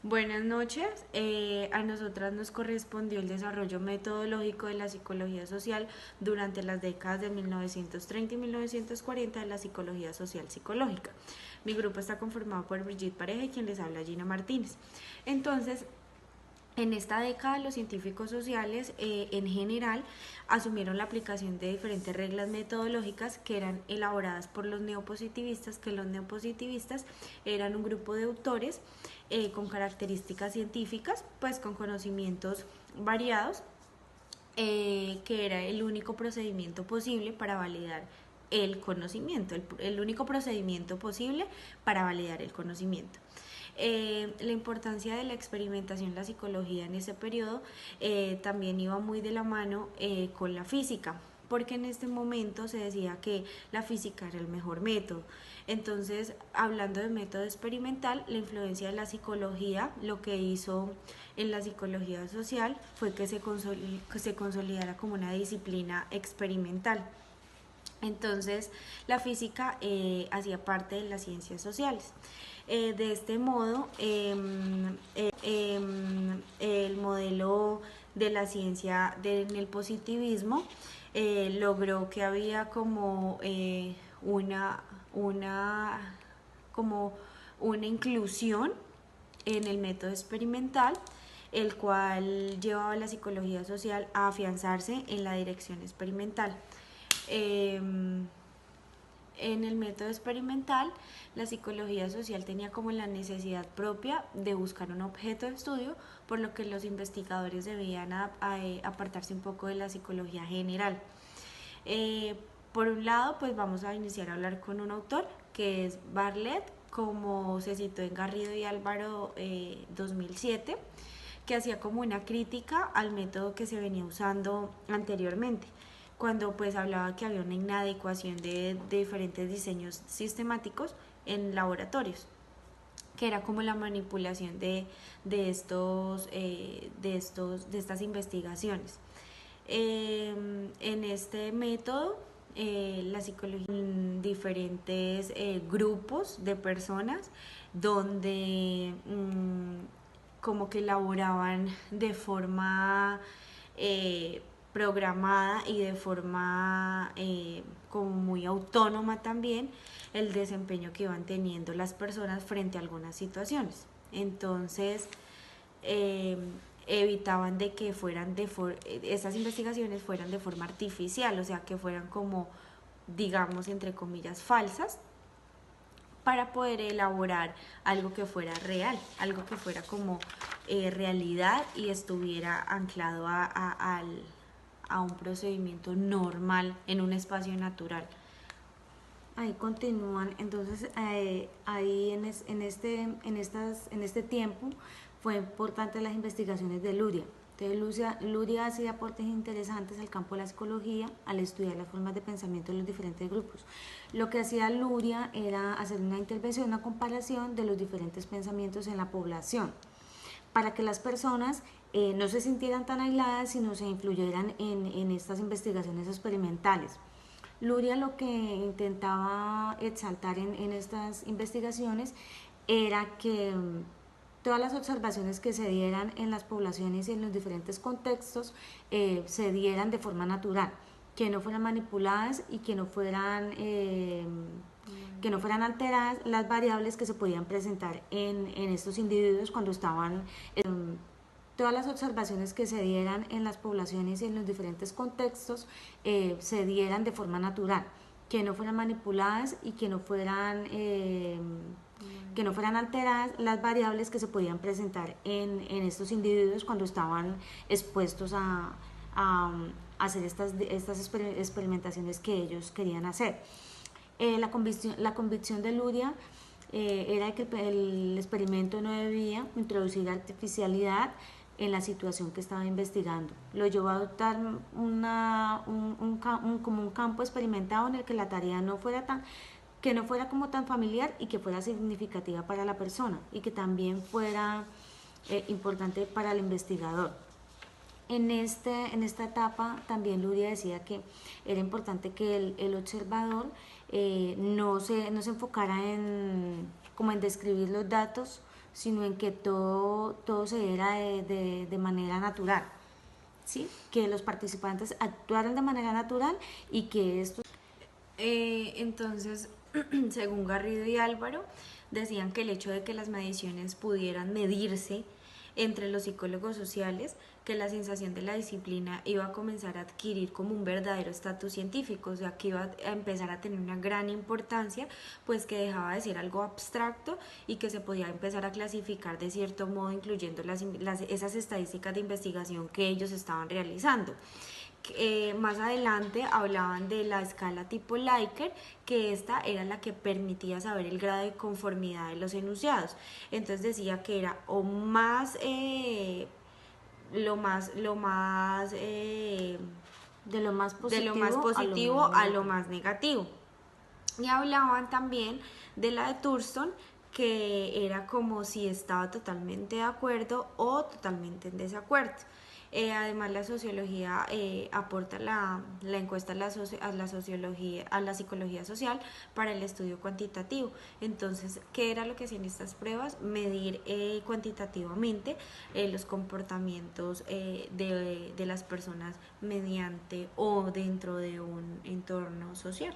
Buenas noches. A nosotras nos correspondió el desarrollo metodológico de la psicología social durante las décadas de 1930 y 1940 de la psicología social psicológica. Mi grupo está conformado por Brigitte Pareja y quien les habla Gina Martínez. Entonces, en esta década los científicos sociales en general asumieron la aplicación de diferentes reglas metodológicas que eran elaboradas por los neopositivistas, que los neopositivistas eran un grupo de autores con características científicas, pues con conocimientos variados, que era el único procedimiento posible para validar el conocimiento, el único procedimiento posible para validar el conocimiento. La importancia de la experimentación en la psicología en ese periodo también iba muy de la mano con la física, porque en este momento se decía que la física era el mejor método. Entonces, hablando de método experimental, la influencia de la psicología, lo que hizo en la psicología social fue que se consolidara como una disciplina experimental. Entonces, la física hacía parte de las ciencias sociales. De este modo, el modelo de la ciencia en el positivismo logró que había como como una inclusión en el método experimental, el cual llevaba a la psicología social a afianzarse en la dirección experimental. En el método experimental, la psicología social tenía como la necesidad propia de buscar un objeto de estudio, por lo que los investigadores debían apartarse un poco de la psicología general. Por un lado, pues vamos a iniciar a hablar con un autor, que es Bartlett, como se citó en Garrido y Álvaro 2007, que hacía como una crítica al método que se venía usando anteriormente, cuando pues hablaba que había una inadecuación de diferentes diseños sistemáticos en laboratorios, que era como la manipulación de estas investigaciones. En este método, la psicología en diferentes grupos de personas donde como que elaboraban de forma programada y de forma como muy autónoma también el desempeño que iban teniendo las personas frente a algunas situaciones. Entonces, evitaban de que estas investigaciones fueran de forma artificial, o sea, que fueran como, digamos, entre comillas, falsas, para poder elaborar algo que fuera real, algo que fuera como realidad y estuviera anclado a un procedimiento normal en un espacio natural. Ahí continúan. Entonces, ahí en este tiempo fue importante las investigaciones de Luria. Entonces, Luria hacía aportes interesantes al campo de la psicología al estudiar las formas de pensamiento de los diferentes grupos. Lo que hacía Luria era hacer una intervención, una comparación de los diferentes pensamientos en la población, para que las personas no se sintieran tan aisladas, sino se influyeran en estas investigaciones experimentales. Luria lo que intentaba exaltar en estas investigaciones era que todas las observaciones que se dieran en las poblaciones y en los diferentes contextos se dieran de forma natural, que no fueran manipuladas y que no fueran alteradas las variables que se podían presentar en estos individuos cuando estaban todas las observaciones que se dieran en las poblaciones y en los diferentes contextos se dieran de forma natural, que no fueran manipuladas y que no fueran alteradas las variables que se podían presentar en estos individuos cuando estaban expuestos a hacer estas experimentaciones que ellos querían hacer. La convicción de Luria era que el experimento no debía introducir artificialidad en la situación que estaba investigando. Lo llevó a adoptar como un campo experimentado en el que la tarea no fuera como tan familiar y que fuera significativa para la persona y que también fuera importante para el investigador. En esta etapa también Luria decía que era importante que el observador no se enfocara como en describir los datos, sino en que todo se diera de manera natural, ¿sí? Que los participantes actuaran de manera natural y que esto... entonces, según Garrido y Álvaro, decían que el hecho de que las mediciones pudieran medirse entre los psicólogos sociales, que la sensación de la disciplina iba a comenzar a adquirir como un verdadero estatus científico, o sea, que iba a empezar a tener una gran importancia, pues que dejaba de ser algo abstracto y que se podía empezar a clasificar de cierto modo, incluyendo esas estadísticas de investigación que ellos estaban realizando. Más adelante hablaban de la escala tipo Likert, que esta era la que permitía saber el grado de conformidad de los enunciados. Entonces decía que era o más, de lo más positivo a lo más negativo. Y hablaban también de la de Thurston, que era como si estaba totalmente de acuerdo o totalmente en desacuerdo. Además, la sociología aporta la encuesta a la psicología social para el estudio cuantitativo. Entonces, ¿qué era lo que hacían estas pruebas? Medir cuantitativamente los comportamientos de las personas mediante o dentro de un entorno social.